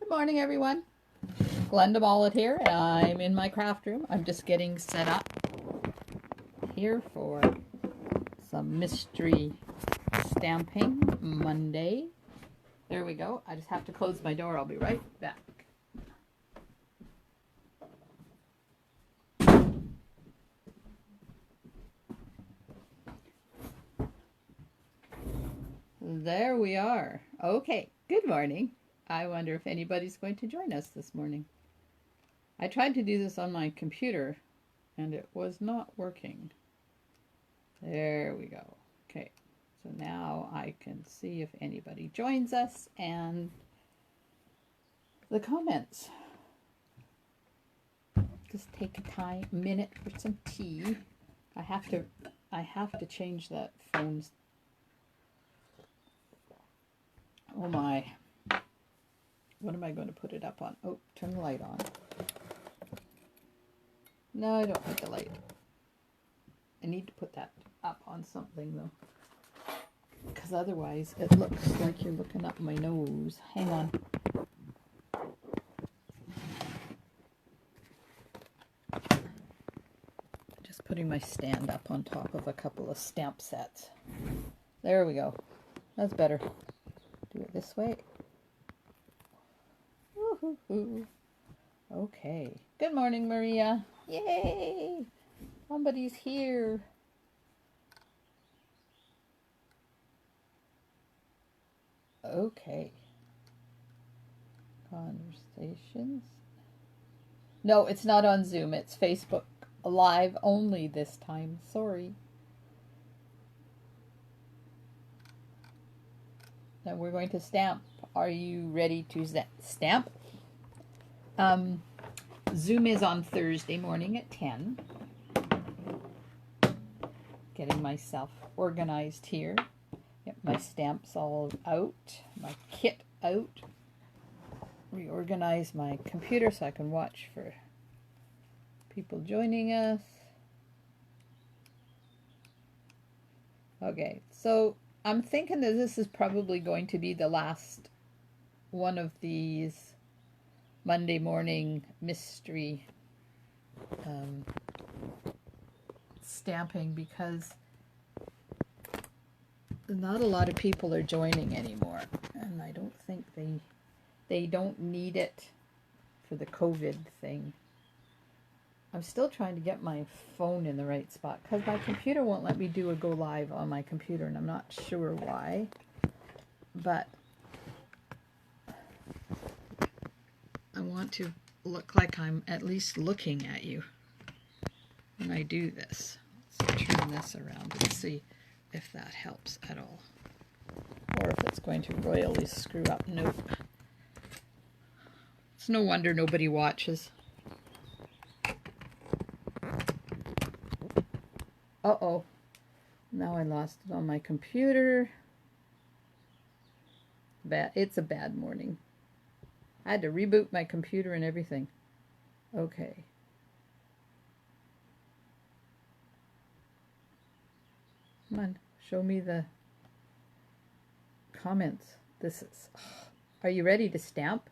morning, everyone. Glenda Mollett here, and I'm in my craft room. I'm just getting set up here for some mystery stamping Monday. There we go. I just have to close my door. I'll be right back. There we are. Okay, good morning. I wonder if anybody's going to join us this morning. I tried to do this on my computer and it was not working. There we go. Okay, so now I can see if anybody joins us and the comments. Just take a minute for some tea. I have to change that phone's. Oh my. What am I going to put it up on? Oh, turn the light on. No, I don't need the light. I need to put that up on something though, because otherwise it looks like you're looking up my nose. Hang on. Just putting my stand up on top of a couple of stamp sets. There we go. That's better. Do it this way. Woo-hoo-hoo. Okay. Good morning, Maria. Yay! Somebody's here. Okay. Conversations. No, it's not on Zoom. It's Facebook Live only this time. Sorry. And we're going to stamp. Are you ready to stamp? Zoom is on Thursday morning at 10. Getting myself organized here. Get my stamps all out. My kit out. Reorganize my computer so I can watch for people joining us. Okay, so I'm thinking that this is probably going to be the last one of these Monday morning mystery stamping, because not a lot of people are joining anymore, and I don't think they don't need it for the COVID thing. I'm still trying to get my phone in the right spot because my computer won't let me do a go live on my computer, and I'm not sure why, but I want to look like I'm at least looking at you when I do this. Let's turn this around and see if that helps at all, or if it's going to royally screw up. Nope. It's no wonder nobody watches. Uh-oh. Now I lost it on my computer. It's a bad morning. I had to reboot my computer and everything. Okay. Come on, show me the comments. This is... Are you ready to stamp?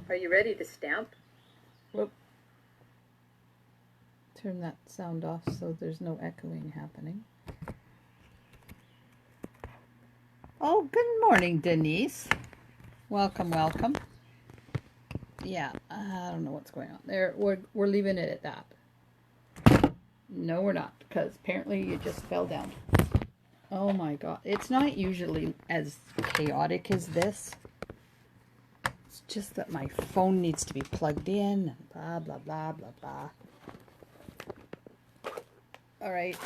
Are you ready to stamp? Whoop. Turn that sound off so there's no echoing happening. Oh, good morning, Denise. Welcome, welcome. Yeah, I don't know what's going on there. We're leaving it at that. No, we're not, because apparently you just fell down. Oh my God. It's not usually as chaotic as this. It's just that my phone needs to be plugged in and blah, blah, blah, blah, blah. All right.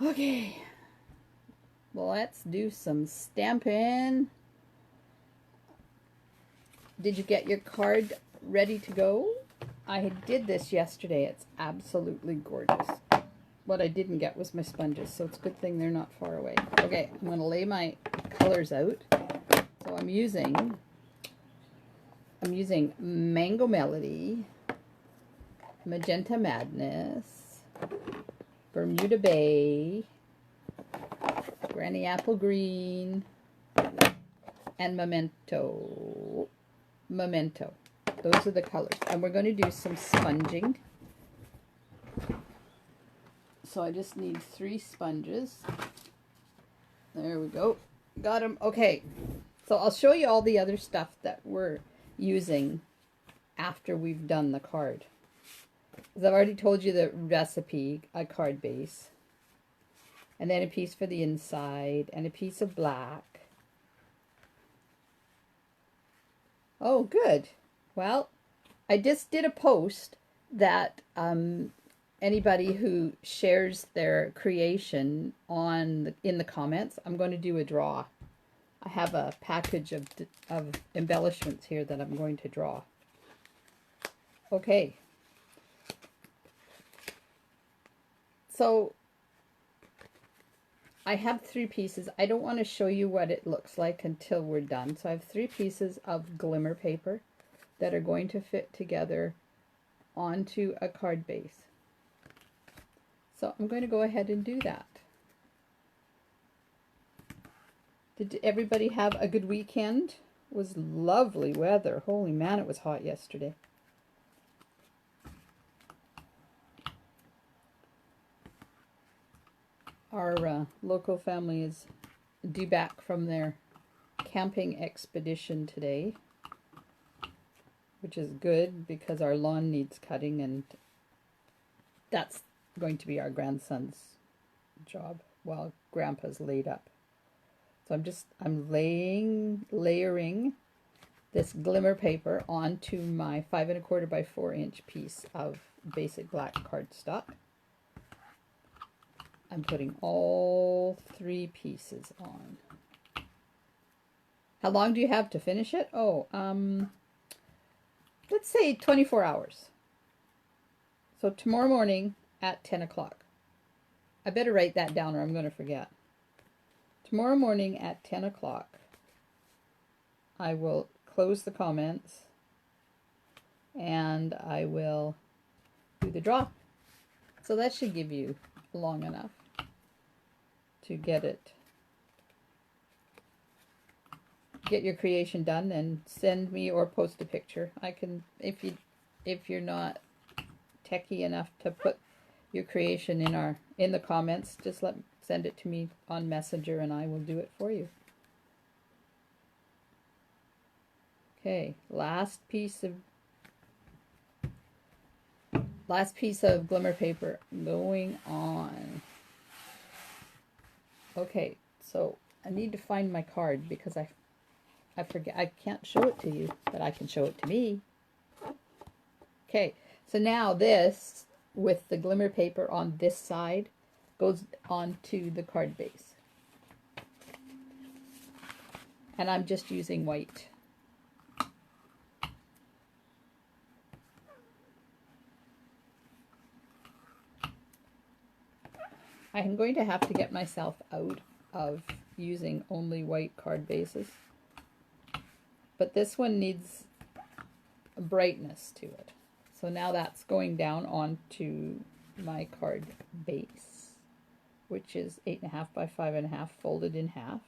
Okay. Well, let's do some stamping. Did you get your card ready to go? I did this yesterday. It's absolutely gorgeous. What I didn't get was my sponges, so it's a good thing they're not far away. Okay, I'm going to lay my colors out. So I'm using Mango Melody, Magenta Madness, Bermuda Bay, Granny Apple Green, and Memento. Those are the colors. And we're going to do some sponging. So I just need 3 sponges. There we go. Got them. Okay. So I'll show you all the other stuff that we're using after we've done the card. As I've already told you the recipe, a card base. And then a piece for the inside and a piece of black. Oh, good. Well, I just did a post that anybody who shares their creation in the comments, I'm going to do a draw. I have a package of embellishments here that I'm going to draw. Okay. So I have 3 pieces. I don't want to show you what it looks like until we're done. So I have 3 pieces of glimmer paper that are going to fit together onto a card base. So I'm going to go ahead and do that. Did everybody have a good weekend? It was lovely weather. Holy man, it was hot yesterday. Our local family is due back from their camping expedition today, which is good because our lawn needs cutting, and that's going to be our grandson's job while Grandpa's laid up. So I'm layering this glimmer paper onto my 5 1/4 by 4 inch piece of basic black cardstock. I'm putting all 3 pieces on. How long do you have to finish it? Oh, let's say 24 hours. So tomorrow morning at 10 o'clock. I better write that down or I'm going to forget. Tomorrow morning at 10 o'clock, I will close the comments and I will do the draw. So that should give you long enough to get your creation done and send me or post a picture. I can, if you're not techie enough to put your creation in the comments, just send it to me on Messenger and I will do it for you. Okay, last piece of glimmer paper going on. Okay, so I need to find my card because I forget. I can't show it to you, but I can show it to me. Okay, so now this, with the glimmer paper on this side, goes onto the card base. And I'm just using white. I'm going to have to get myself out of using only white card bases. But this one needs a brightness to it. So now that's going down onto my card base, which is 8 1/2 by 5 1/2 folded in half.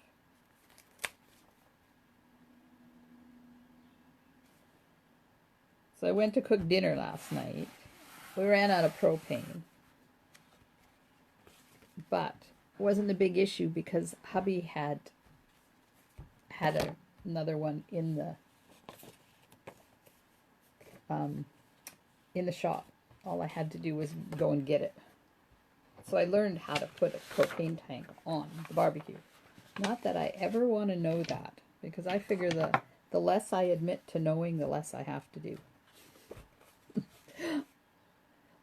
So I went to cook dinner last night. We ran out of propane. But it wasn't a big issue because hubby had another one in the shop. All I had to do was go and get it. So I learned how to put a propane tank on the barbecue. Not that I ever want to know that, because I figure the less I admit to knowing, the less I have to do.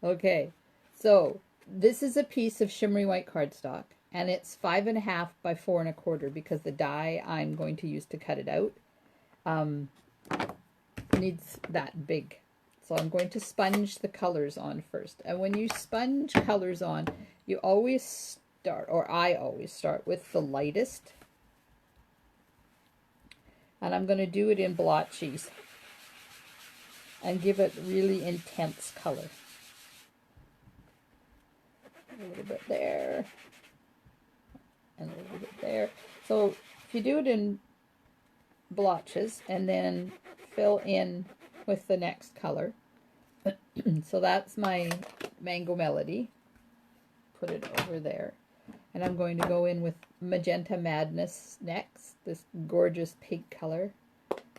Okay, so this is a piece of shimmery white cardstock, and it's 5 1/2 by 4 1/4 because the die I'm going to use to cut it out needs that big. So I'm going to sponge the colors on first. And when you sponge colors on, you always start, or I always start with the lightest. And I'm going to do it in blotches and give it really intense color. A little bit there. And a little bit there. So if you do it in blotches and then fill in with the next color. So that's my Mango Melody. Put it over there. And I'm going to go in with Magenta Madness next. This gorgeous pink color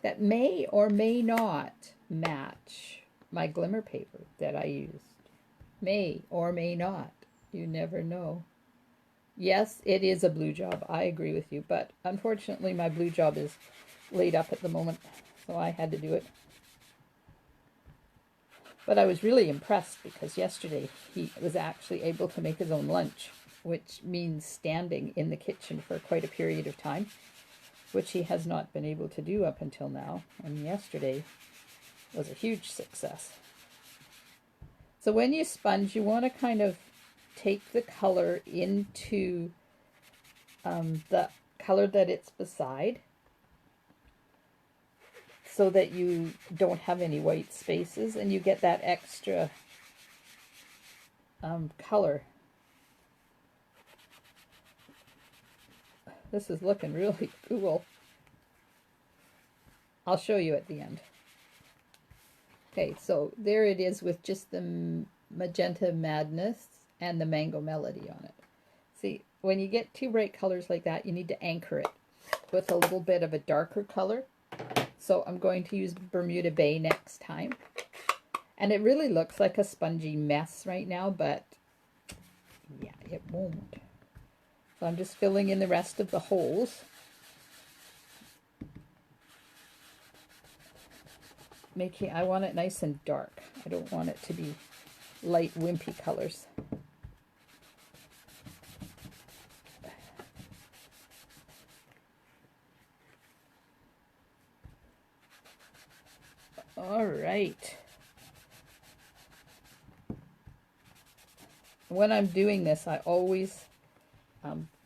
that may or may not match my Glimmer paper that I used. May or may not. You never know. Yes, it is a blue job. I agree with you. But unfortunately, my blue job is laid up at the moment. So I had to do it. But I was really impressed because yesterday he was actually able to make his own lunch, which means standing in the kitchen for quite a period of time, which he has not been able to do up until now. And yesterday was a huge success. So when you sponge, you want to kind of take the color into the color that it's beside, so that you don't have any white spaces and you get that extra color. This is looking really cool. I'll show you at the end. Okay, so there it is with just the Magenta Madness and the Mango Melody on it. See, when you get two bright colors like that, you need to anchor it with a little bit of a darker color. So I'm going to use Bermuda Bay next time. And it really looks like a spongy mess right now, but yeah, it won't. So I'm just filling in the rest of the holes. I want it nice and dark. I don't want it to be light, wimpy colors. All right. When I'm doing this, I always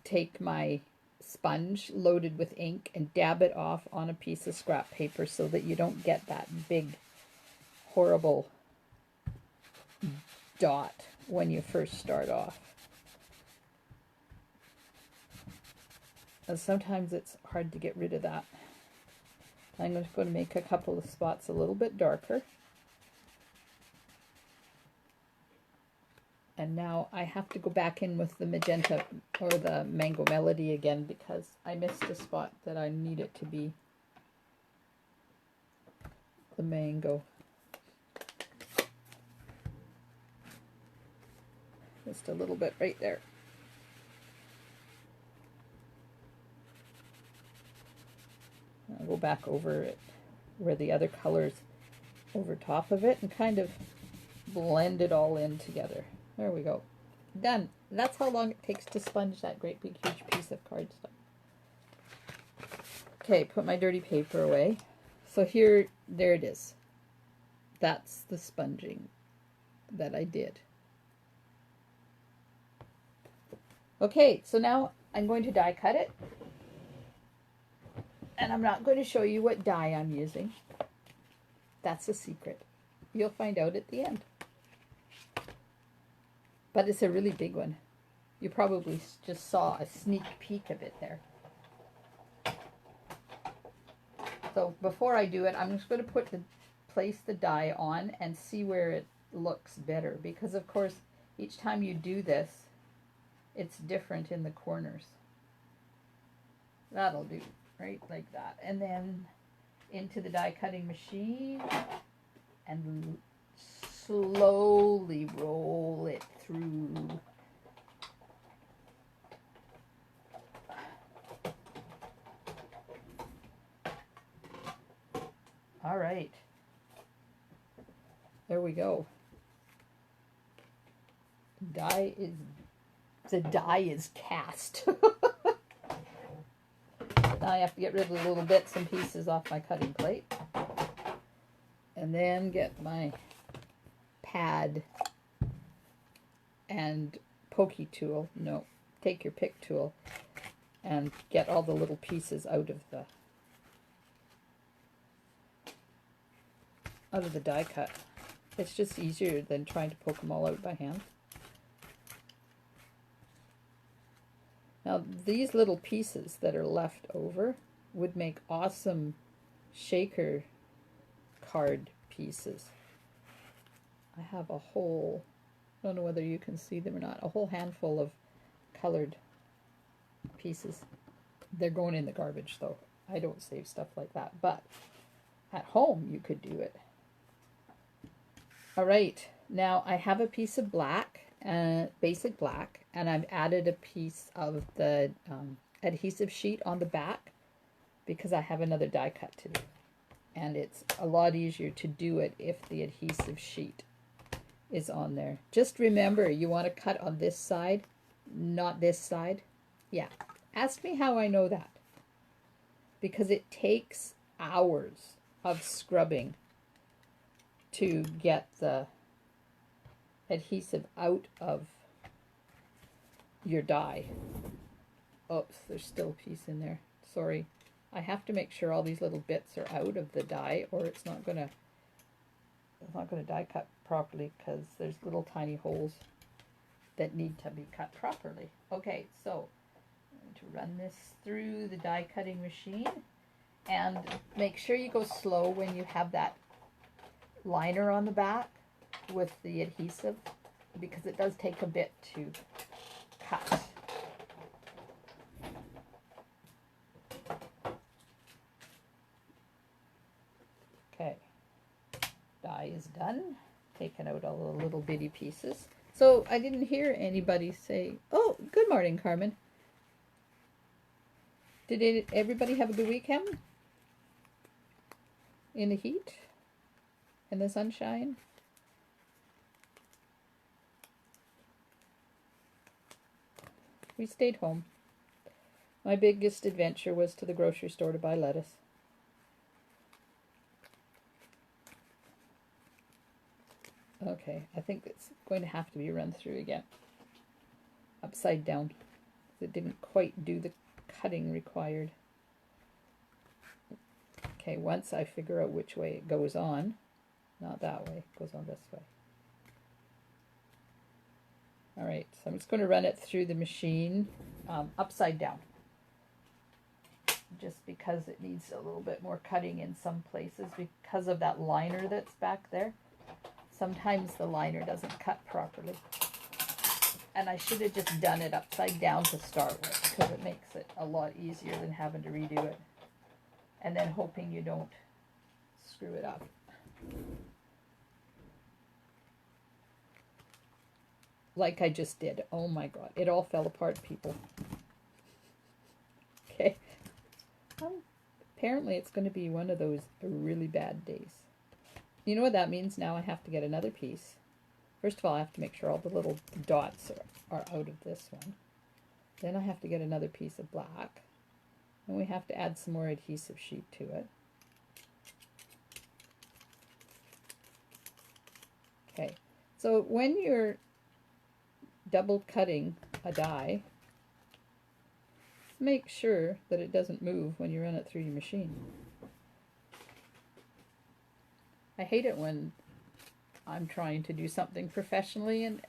take my sponge loaded with ink and dab it off on a piece of scrap paper so that you don't get that big, horrible dot when you first start off. And sometimes it's hard to get rid of that. I'm just going to make a couple of spots a little bit darker. And now I have to go back in with the magenta or the Mango Melody again because I missed a spot that I need it to be the mango. Just a little bit right there. I'll go back over it where the other colors over top of it and kind of blend it all in together. There we go. Done. That's how long it takes to sponge that great big huge piece of cardstock. Okay, put my dirty paper away. So here, there it is. That's the sponging that I did. Okay, so now I'm going to die cut it. And I'm not going to show you what die I'm using. That's a secret. You'll find out at the end. But it's a really big one. You probably just saw a sneak peek of it there. So before I do it, I'm just going to place the die on and see where it looks better. Because of course, each time you do this, it's different in the corners. That'll do, right? Like that. And then into the die cutting machine and slowly roll it through. All right. There we go. The die is cast. Now I have to get rid of the little bits and pieces off my cutting plate. And then get my pad and pokey tool. No, take your pick tool and get all the little pieces out of the die cut. It's just easier than trying to poke them all out by hand. Now these little pieces that are left over would make awesome shaker card pieces. I have a whole, I don't know whether you can see them or not, a whole handful of colored pieces. They're going in the garbage though. I don't save stuff like that, but at home you could do it. All right, now I have a piece of black, basic black, and I've added a piece of the adhesive sheet on the back because I have another die cut to do. And it's a lot easier to do it if the adhesive sheet is on there. Just remember, you want to cut on this side, not this side. Yeah, ask me how I know that. Because it takes hours of scrubbing to get the adhesive out of your die. Oops, there's still a piece in there. Sorry. I have to make sure all these little bits are out of the die, or it's not gonna die cut properly because there's little tiny holes that need to be cut properly. Okay, so I'm going to run this through the die cutting machine, and make sure you go slow when you have that liner on the back with the adhesive, because it does take a bit to cut. Okay, die is done. Taken out all the little bitty pieces. So I didn't hear anybody say, oh, good morning, Carmen. Did everybody have a good weekend? In the heat? In the sunshine? We stayed home. My biggest adventure was to the grocery store to buy lettuce. Okay, I think it's going to have to be run through again. Upside down. It didn't quite do the cutting required. Okay, once I figure out which way it goes on, not that way, it goes on this way. Alright, so I'm just going to run it through the machine upside down. Just because it needs a little bit more cutting in some places because of that liner that's back there. Sometimes the liner doesn't cut properly. And I should have just done it upside down to start with, because it makes it a lot easier than having to redo it. And then hoping you don't screw it up. Like I just did. Oh my God. It all fell apart, people. Okay. Apparently it's going to be one of those really bad days. You know what that means? Now I have to get another piece. First of all, I have to make sure all the little dots are out of this one. Then I have to get another piece of black. And we have to add some more adhesive sheet to it. Okay, so when you're double cutting a die, make sure that it doesn't move when you run it through your machine. I hate it when I'm trying to do something professionally and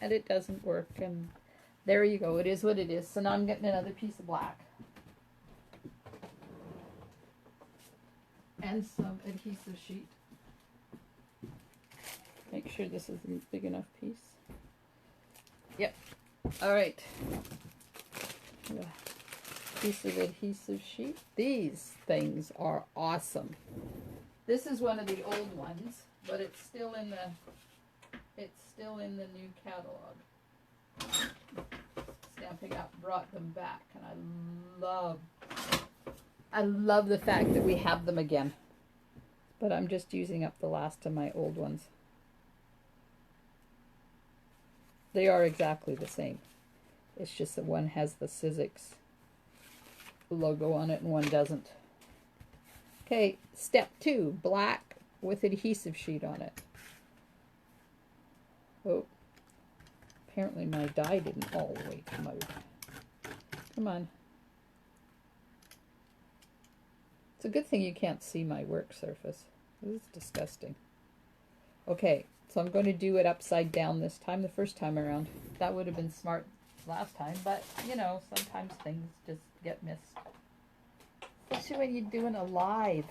it doesn't work, and there you go, it is what it is. So now I'm getting another piece of black and some adhesive sheet. Make sure this is a big enough piece. Yep. Alright. Piece of adhesive sheet. These things are awesome. This is one of the old ones, but it's still in the new catalog. Stamping Up brought them back, and I love the fact that we have them again. But I'm just using up the last of my old ones. They are exactly the same. It's just that one has the Sizzix logo on it and one doesn't. Okay, step 2, black with adhesive sheet on it. Oh, apparently my die didn't all the way come out. Come on. It's a good thing you can't see my work surface. This is disgusting. Okay, so I'm going to do it upside down this time. The first time around, that would have been smart last time, but you know, sometimes things just get missed. Especially when you're doing a live.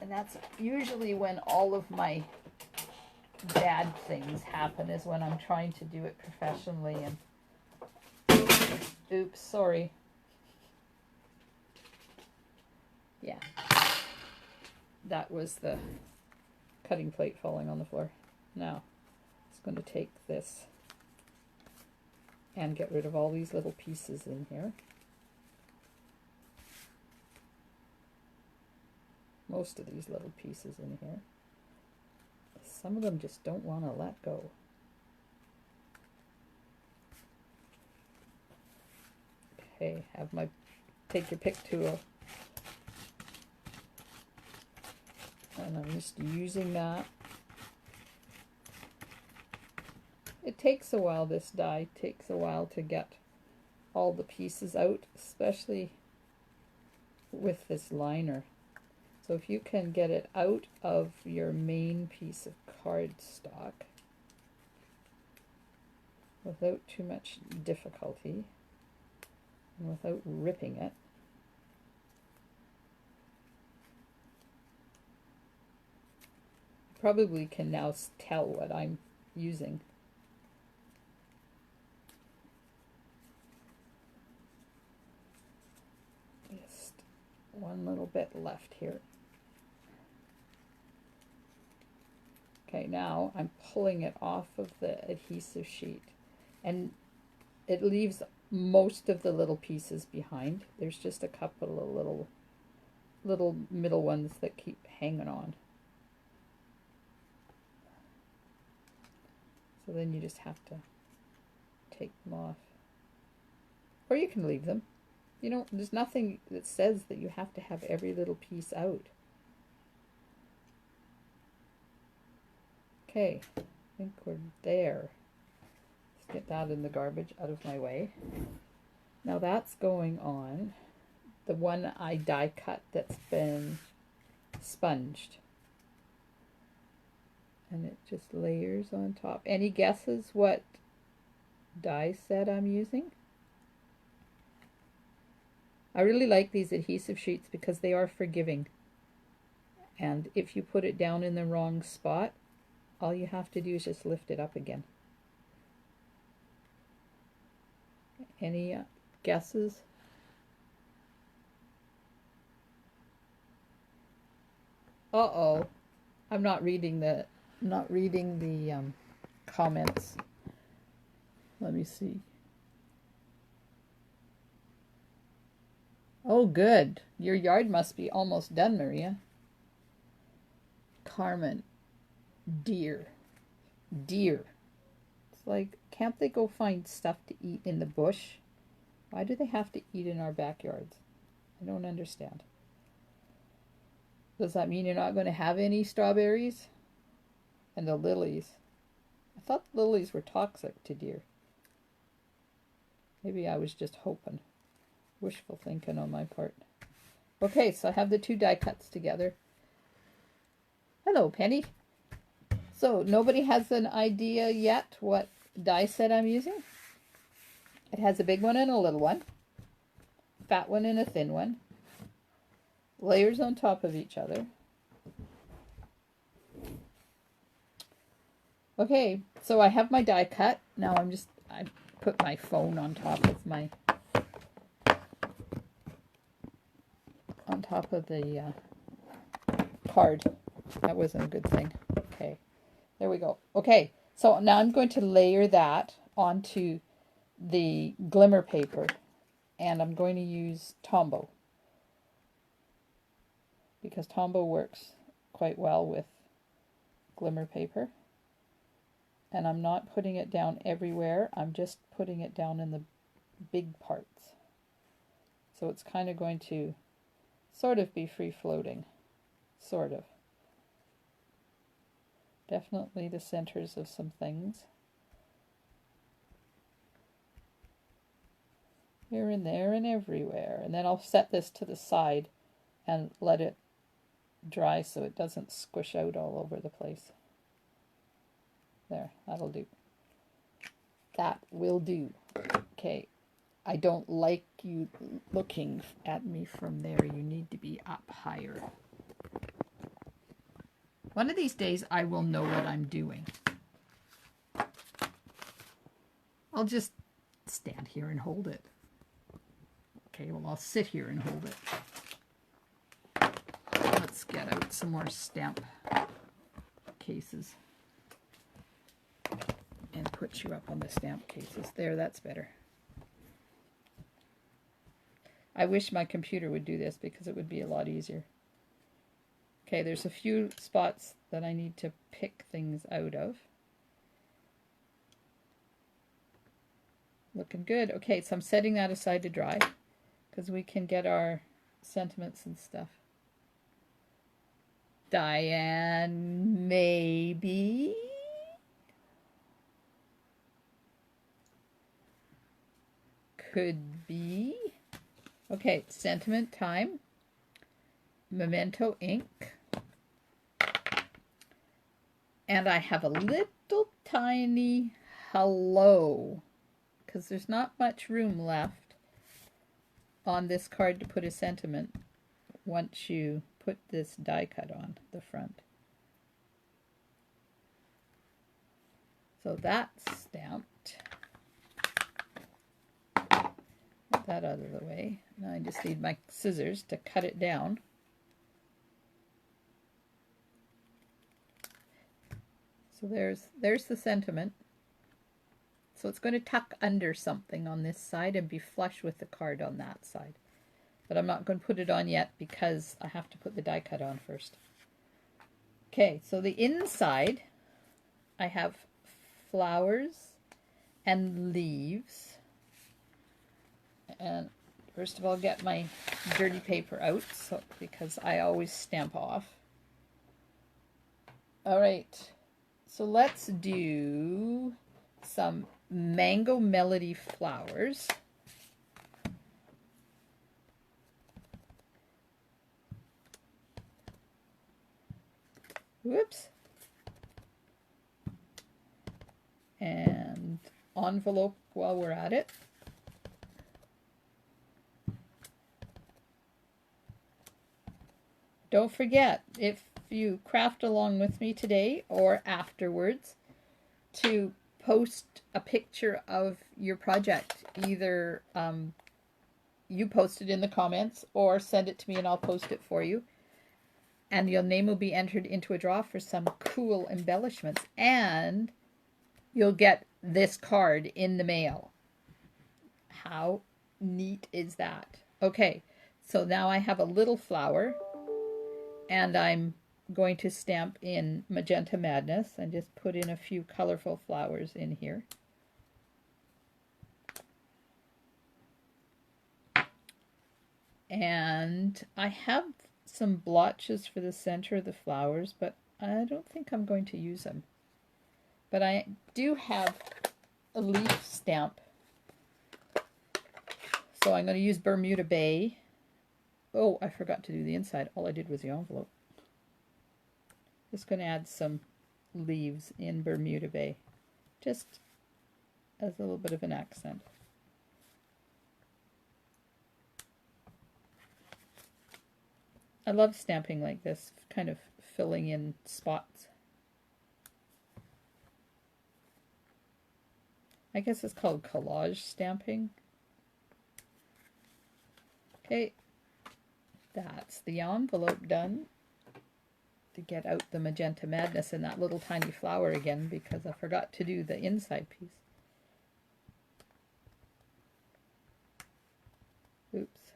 And that's usually when all of my bad things happen, is when I'm trying to do it professionally and oops, sorry. Yeah. That was the cutting plate falling on the floor. Now, it's going to take this and get rid of all these little pieces in here. Most of these little pieces in here. Some of them just don't want to let go. Okay, have my take your pick tool. And I'm just using that. It takes a while, this die takes a while to get all the pieces out, especially with this liner. So if you can get it out of your main piece of cardstock without too much difficulty and without ripping it, you probably can now tell what I'm using. Just one little bit left here. Okay, now I'm pulling it off of the adhesive sheet, and it leaves most of the little pieces behind. There's just a couple of little middle ones that keep hanging on. So then you just have to take them off. Or you can leave them. You know, there's nothing that says that you have to have every little piece out. Okay, I think we're there. Let's get that in the garbage, out of my way. Now that's going on the one I die cut that's been sponged. And it just layers on top. Any guesses what die set I'm using? I really like these adhesive sheets because they are forgiving. And if you put it down in the wrong spot, all you have to do is just lift it up again. Any guesses? Uh-oh. I'm not reading the comments. Let me see. Oh, good. Your yard must be almost done, Maria. Carmen. Deer. It's like, can't they go find stuff to eat in the bush? Why do they have to eat in our backyards? I don't understand. Does that mean you're not going to have any strawberries? And the lilies. I thought lilies were toxic to deer. Maybe I was just hoping. Wishful thinking on my part. Okay, so I have the two die cuts together. Hello, Penny. So, nobody has an idea yet what die set I'm using? It has a big one and a little one. Fat one and a thin one. Layers on top of each other. Okay, so I have my die cut. Now I put my phone on top of the card. That wasn't a good thing. Okay, there we go. Okay, so now I'm going to layer that onto the Glimmer paper, and I'm going to use Tombow because Tombow works quite well with Glimmer paper. And I'm not putting it down everywhere, I'm just putting it down in the big parts. So it's kind of going to sort of be free floating. Sort of. Definitely the centers of some things. Here and there and everywhere. And then I'll set this to the side and let it dry so it doesn't squish out all over the place. There, that'll do. That will do. Okay. I don't like you looking at me from there. You need to be up higher. One of these days I will know what I'm doing. I'll just stand here and hold it. Okay, well, I'll sit here and hold it. Let's get out some more stamp cases and put you up on the stamp cases. There, that's better. I wish my computer would do this because it would be a lot easier. Okay, there's a few spots that I need to pick things out of. Looking good. Okay, so I'm setting that aside to dry because we can get our sentiments and stuff. Diane, maybe? Could be. Okay, sentiment time. Memento ink. And I have a little tiny hello, because there's not much room left on this card to put a sentiment once you put this die cut on the front. So that's stamped. Get that out of the way. Now I just need my scissors to cut it down. So there's the sentiment. So it's going to tuck under something on this side and be flush with the card on that side. But I'm not going to put it on yet because I have to put the die cut on first. Okay, so the inside, I have flowers and leaves. And first of all, get my dirty paper out because I always stamp off. All right. So let's do some Mango Melody flowers. Whoops. And envelope while we're at it. Don't forget, if you craft along with me today or afterwards, to post a picture of your project. Either you post it in the comments or send it to me and I'll post it for you. And your name will be entered into a draw for some cool embellishments. And you'll get this card in the mail. How neat is that? Okay, so now I have a little flower. And I'm going to stamp in Magenta Madness and just put in a few colorful flowers in here. And I have some blotches for the center of the flowers, but I don't think I'm going to use them. But I do have a leaf stamp. So I'm going to use Bermuda Bay. Oh, I forgot to do the inside. All I did was the envelope. Just going to add some leaves in Bermuda Bay, just as a little bit of an accent. I love stamping like this, kind of filling in spots. I guess it's called collage stamping. Okay. That's the envelope done. To get out the Magenta Madness and that little tiny flower again because I forgot to do the inside piece. Oops.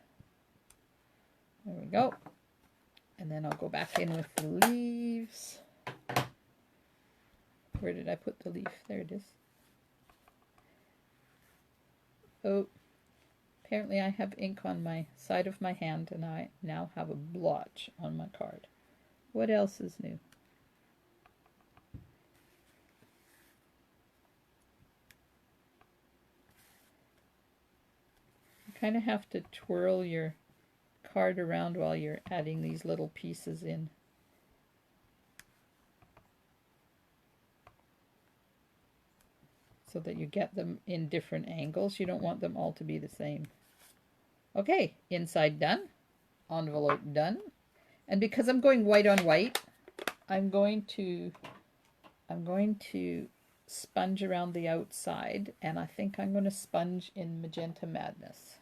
There we go. And then I'll go back in with the leaves. Where did I put the leaf? There it is. Oh. Apparently I have ink on my side of my hand and I now have a blotch on my card. What else is new? You kind of have to twirl your card around while you're adding these little pieces in. so that you get them in different angles. You don't want them all to be the same. Okay, inside done, envelope done. And because I'm going white on white, I'm going to sponge around the outside, and I think I'm going to sponge in Magenta Madness.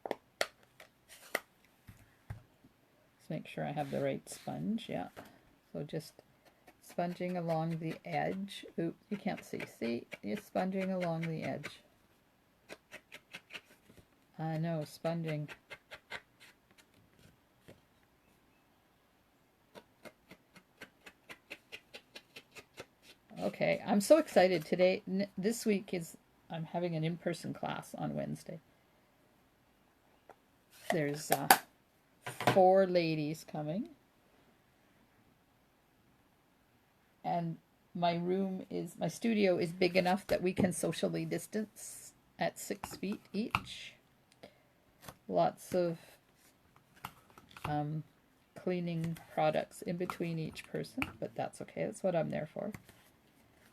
Let's make sure I have the right sponge. Yeah, so just sponging along the edge. Oops, you can't see. See, you're sponging along the edge. I know, sponging. Okay, I'm so excited today. This week I'm having an in-person class on Wednesday. There's 4 ladies coming. And my studio is big enough that we can socially distance at 6 feet each. Lots of cleaning products in between each person, but that's okay. That's what I'm there for.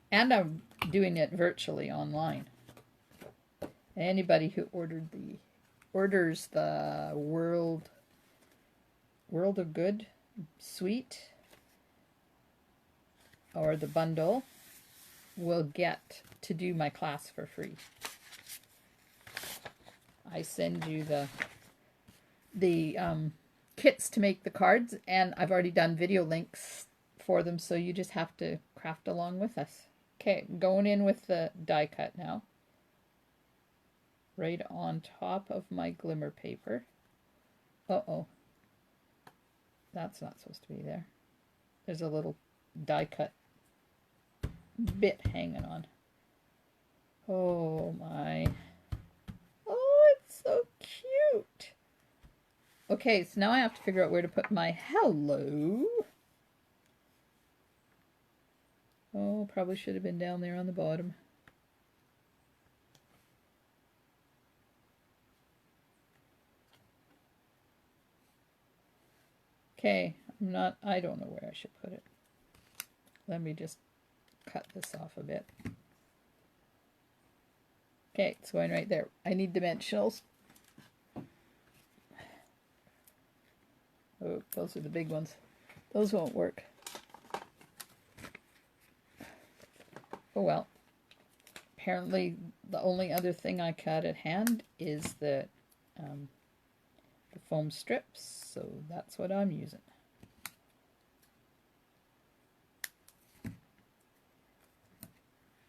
And I'm doing it virtually online. Anybody who orders the World of Good suite or the bundle will get to do my class for free. I send you the kits to make the cards, and I've already done video links for them, so you just have to craft along with us. Okay, going in with the die cut now. Right on top of my Glimmer paper. Uh-oh. That's not supposed to be there. There's a little die cut bit hanging on. Oh my. Oh, it's so cute. Okay, so now I have to figure out where to put my hello. Oh, probably should have been down there on the bottom. Okay, I don't know where I should put it. Let me just cut this off a bit. Okay, it's going right there. I need dimensionals. Oh, those are the big ones. Those won't work. Oh well. Apparently the only other thing I cut at hand is the foam strips, so that's what I'm using.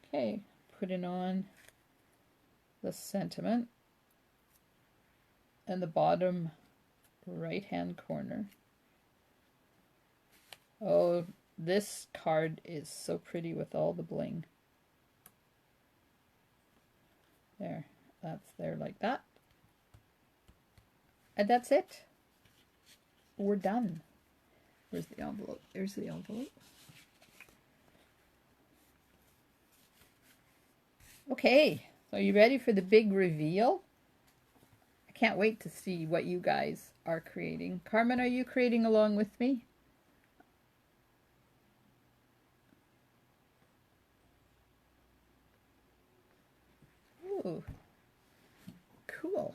Okay, putting on the sentiment and the bottom right hand corner. Oh, this card is so pretty with all the bling. There, that's there like that. And that's it. We're done. Where's the envelope? There's the envelope. Okay, so are you ready for the big reveal? I can't wait to see what you guys are creating. Carmen, are you creating along with me? Ooh, cool.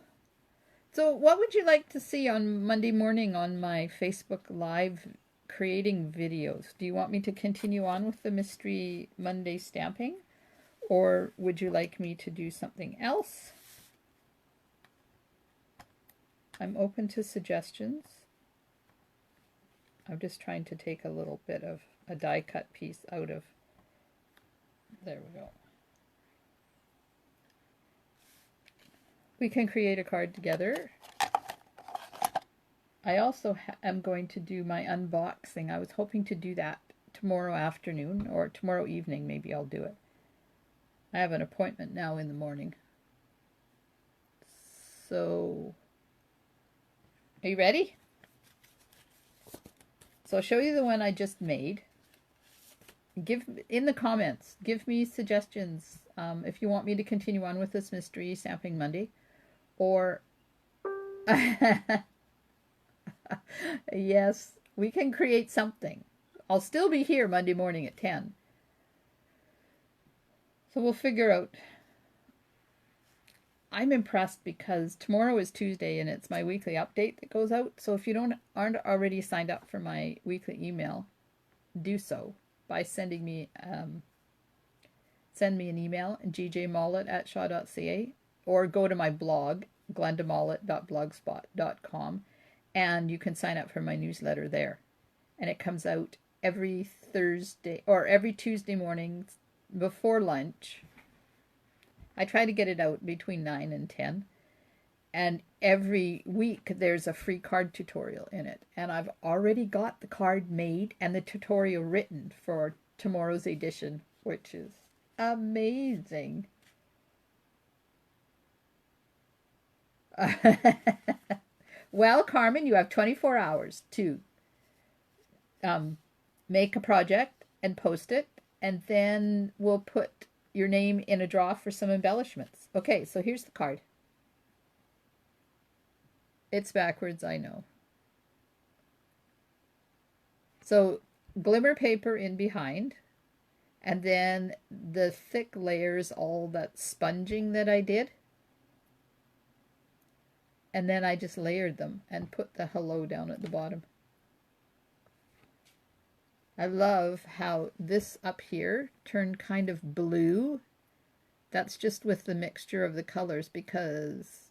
So what would you like to see on Monday morning on my Facebook Live creating videos? Do you want me to continue on with the Mystery Monday stamping? Or would you like me to do something else? I'm open to suggestions. I'm just trying to take a little bit of a die cut piece out of... There we go. We can create a card together. I also am going to do my unboxing. I was hoping to do that tomorrow afternoon, or tomorrow evening maybe I'll do it. I have an appointment now in the morning. So, are you ready? So I'll show you the one I just made. Give in the comments, give me suggestions if you want me to continue on with this Mystery Stamping Monday, or yes, we can create something. I'll still be here Monday morning at 10. So we'll figure out I'm impressed because tomorrow is Tuesday and it's my weekly update that goes out. So if you aren't already signed up for my weekly email, do so by sending me send me an email at gjmollet@shaw.ca, or go to my blog glendamollet.blogspot.com, and you can sign up for my newsletter there. And it comes out every Thursday or every Tuesday morning before lunch. I try to get it out between 9 and 10. And every week there's a free card tutorial in it. And I've already got the card made and the tutorial written for tomorrow's edition, which is amazing. Well, Carmen, you have 24 hours to make a project and post it, and then we'll put your name in a draw for some embellishments. Okay, so here's the card. It's backwards, I know. So glimmer paper in behind, and then the thick layers, all that sponging that I did. And then I just layered them and put the hello down at the bottom. I love how this up here turned kind of blue. That's just with the mixture of the colors, because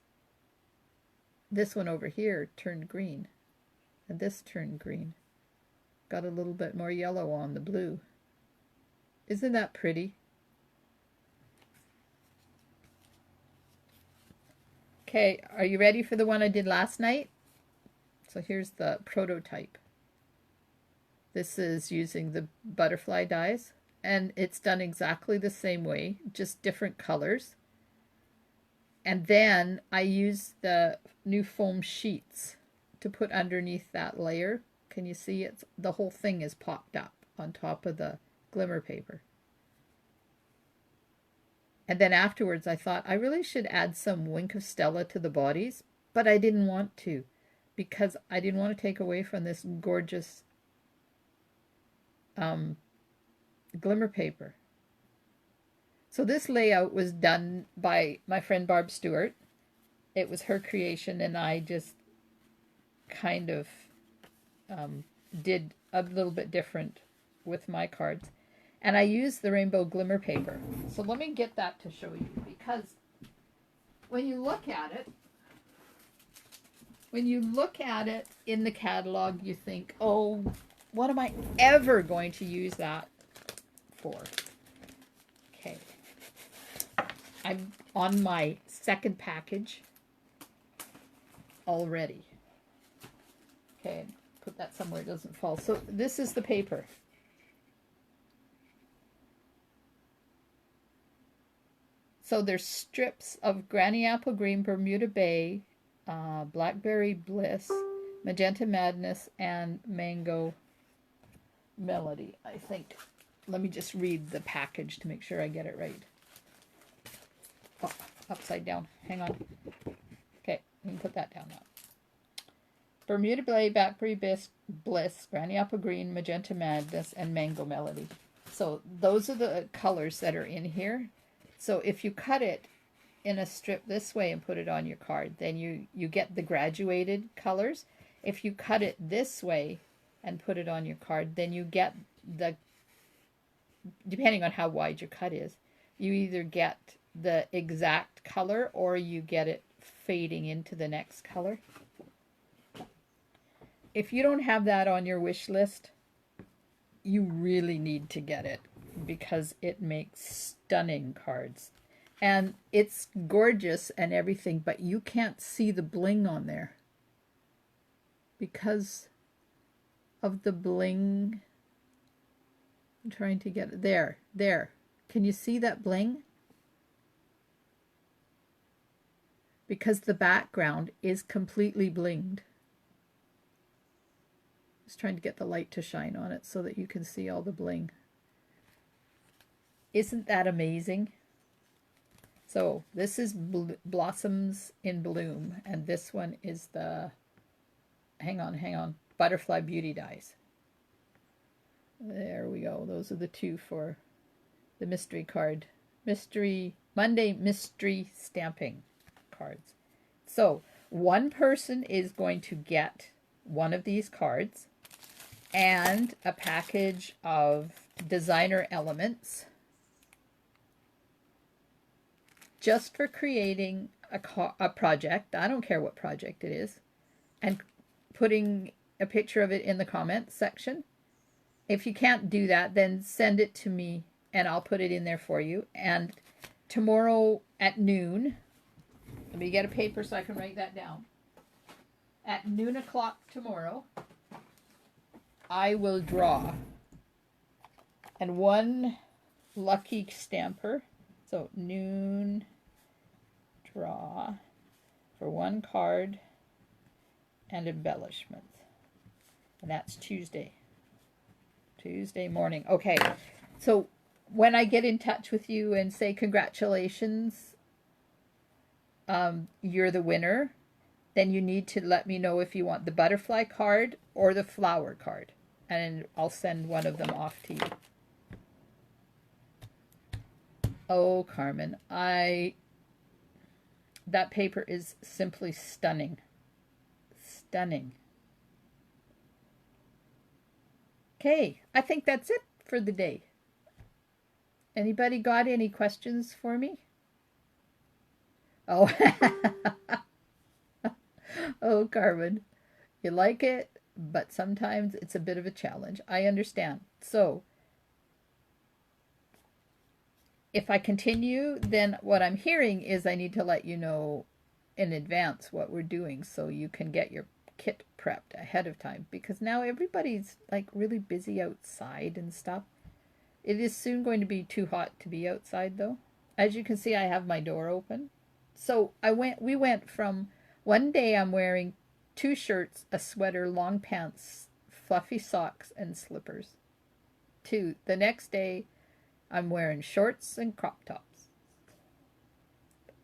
this one over here turned green and this turned green. Got a little bit more yellow on the blue. Isn't that pretty? Okay, are you ready for the one I did last night? So here's the prototype. This is using the butterfly dies, and it's done exactly the same way, just different colors. And then I used the new foam sheets to put underneath that layer. Can you see it's the whole thing is popped up on top of the glimmer paper. And then afterwards I thought I really should add some Wink of Stella to the bodies, but I didn't want to, because I didn't want to take away from this gorgeous glimmer paper. So this layout was done by my friend Barb Stewart. It was her creation, and I just kind of did a little bit different with my cards. And I used the rainbow glimmer paper. So let me get that to show you, because when you look at it in the catalog, you think, oh, what am I ever going to use that for? Okay. I'm on my second package already. Okay, put that somewhere it doesn't fall. So this is the paper. So there's strips of Granny Apple Green, Bermuda Bay, Blackberry Bliss, Magenta Madness, and Mango Melody, I think. Let me just read the package to make sure I get it right. Oh, upside down. Hang on. Okay, we can put that down now. Bermuda Bay, Blackberry Bliss, Granny Apple Green, Magenta Madness, and Mango Melody. So those are the colors that are in here. So if you cut it in a strip this way and put it on your card, then you get the graduated colors. If you cut it this way and put it on your card, then you get the, depending on how wide your cut is, you either get the exact color or you get it fading into the next color. If you don't have that on your wish list, you really need to get it, because it makes stunning cards. And it's gorgeous and everything, but you can't see the bling on there because of the bling. I'm trying to get it. There. Can you see that bling? Because the background is completely blinged. Just trying to get the light to shine on it so that you can see all the bling. Isn't that amazing? So this is Blossoms in Bloom, and this one is the, hang on, Butterfly Beauty Dies. There we go. Those are the two for the mystery card. Monday mystery stamping. cards. So one person is going to get one of these cards and a package of designer elements just for creating a project. I don't care what project it is, and putting a picture of it in the comments section. If you can't do that, then send it to me and I'll put it in there for you. And tomorrow at noon, let me get a paper so I can write that down. At noon o'clock tomorrow, I will draw. And one lucky stamper, so noon draw for one card and embellishment. And that's Tuesday morning. Okay, so when I get in touch with you and say congratulations, you're the winner, then you need to let me know if you want the butterfly card or the flower card, and I'll send one of them off to you. Oh, Carmen, that paper is simply stunning. Stunning. Okay, I think that's it for the day. Anybody got any questions for me? Oh, oh, Carmen, you like it, but sometimes it's a bit of a challenge. I understand. So, if I continue, then what I'm hearing is I need to let you know in advance what we're doing so you can get your kit prepped ahead of time, because now everybody's like really busy outside and stuff. It is soon going to be too hot to be outside though. As you can see, I have my door open. So we went from one day I'm wearing 2 shirts, a sweater, long pants, fluffy socks, and slippers, to the next day I'm wearing shorts and crop tops.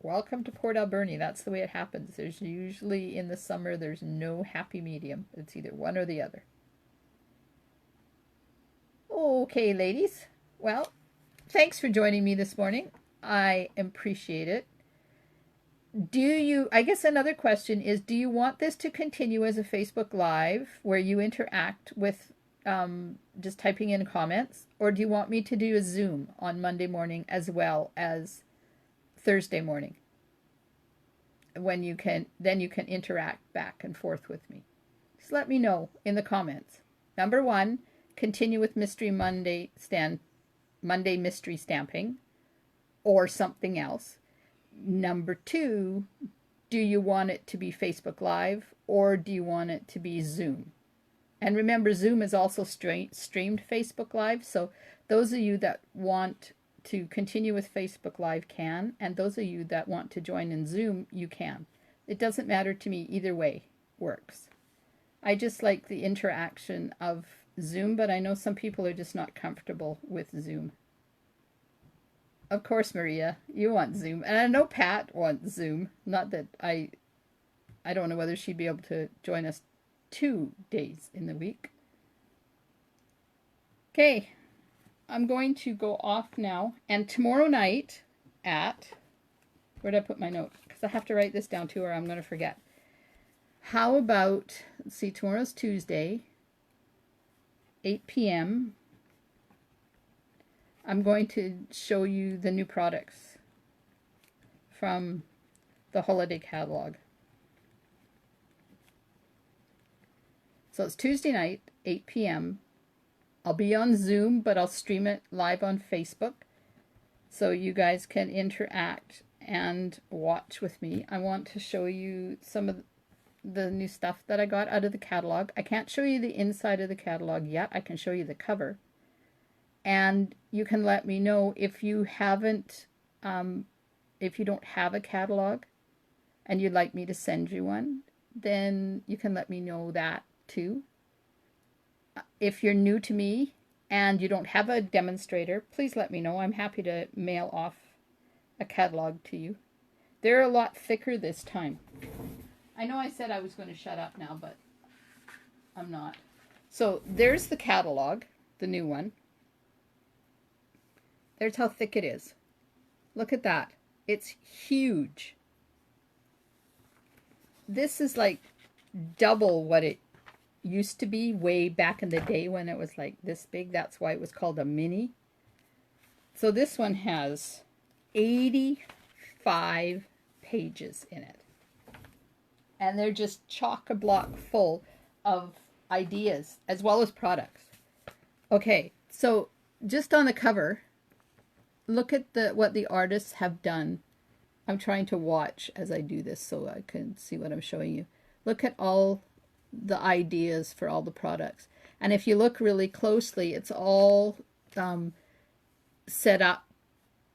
Welcome to Port Alberni. That's the way it happens. There's usually, in the summer, there's no happy medium. It's either one or the other. Okay, ladies. Well, thanks for joining me this morning. I appreciate it. I guess another question is, do you want this to continue as a Facebook Live where you interact with just typing in comments, or do you want me to do a Zoom on Monday morning as well as Thursday morning, when you can interact back and forth with me? Just let me know in the comments. Number 1, continue with Mystery Monday mystery stamping or something else. Number 2, do you want it to be Facebook Live or do you want it to be Zoom? And remember, Zoom is also streamed Facebook Live, so those of you that want to continue with Facebook Live can, and those of you that want to join in Zoom, you can. It doesn't matter to me, either way works. I just like the interaction of Zoom, but I know some people are just not comfortable with Zoom. Of course, Maria, you want Zoom, and I know Pat wants Zoom. Not that I don't know whether she'd be able to join us 2 days in the week. Okay, I'm going to go off now, and tomorrow night at, where did I put my note? Because I have to write this down too or I'm going to forget. How about, let's see, tomorrow's Tuesday, 8 p.m. I'm going to show you the new products from the holiday catalog. So it's Tuesday night, 8 p.m. I'll be on Zoom, but I'll stream it live on Facebook so you guys can interact and watch with me. I want to show you some of the new stuff that I got out of the catalog. I can't show you the inside of the catalog yet. I can show you the cover. And you can let me know if you haven't, if you don't have a catalog and you'd like me to send you one, then you can let me know that too. If you're new to me and you don't have a demonstrator, please let me know. I'm happy to mail off a catalog to you. They're a lot thicker this time. I know I said I was going to shut up now, but I'm not. So there's the catalog, the new one. There's how thick it is. Look at that. It's huge. this is like double what it used to be way back in the day when it was like this big. That's why it was called a mini. So this one has 85 pages in it. And they're just chock-a-block full of ideas as well as products. Okay, so just on the cover, look at what the artists have done. I'm trying to watch as I do this so I can see what I'm showing you. Look at all the ideas for all the products. And if you look really closely, it's all set up.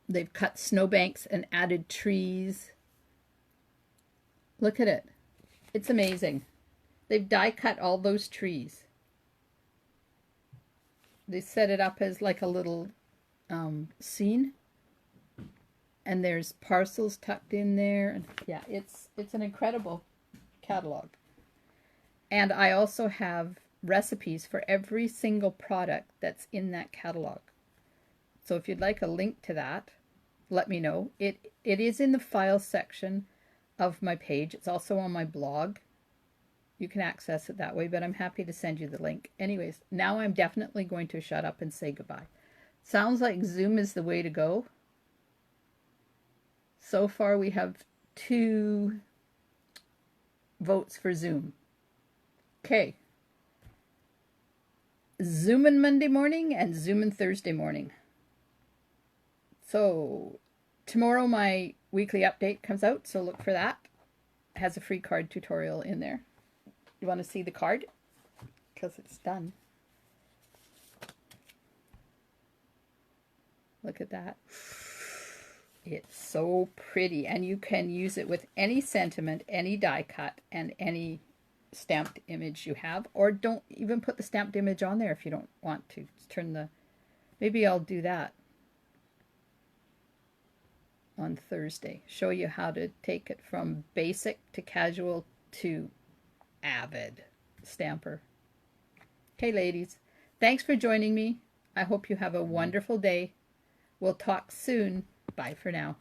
They've cut snowbanks and added trees. Look at it. It's amazing. They've die cut all those trees. They set it up as like a little scene. And there's parcels tucked in there. And yeah, it's an incredible catalog. And I also have recipes for every single product that's in that catalog. So if you'd like a link to that, let me know. It is in the files section of my page. It's also on my blog. You can access it that way, but I'm happy to send you the link. Anyways, now I'm definitely going to shut up and say goodbye. Sounds like Zoom is the way to go. So far we have 2 votes for Zoom. Okay. Zoomin' Monday morning and Zoomin' Thursday morning. So tomorrow my weekly update comes out, so look for that. It has a free card tutorial in there. You want to see the card? Because it's done. Look at that. It's so pretty, and you can use it with any sentiment, any die cut, and any stamped image you have, or don't even put the stamped image on there if you don't want to. Just turn the, maybe I'll do that on Thursday. Show you how to take it from basic to casual to avid stamper. Okay, ladies, thanks for joining me. I hope you have a wonderful day. We'll talk soon. Bye for now.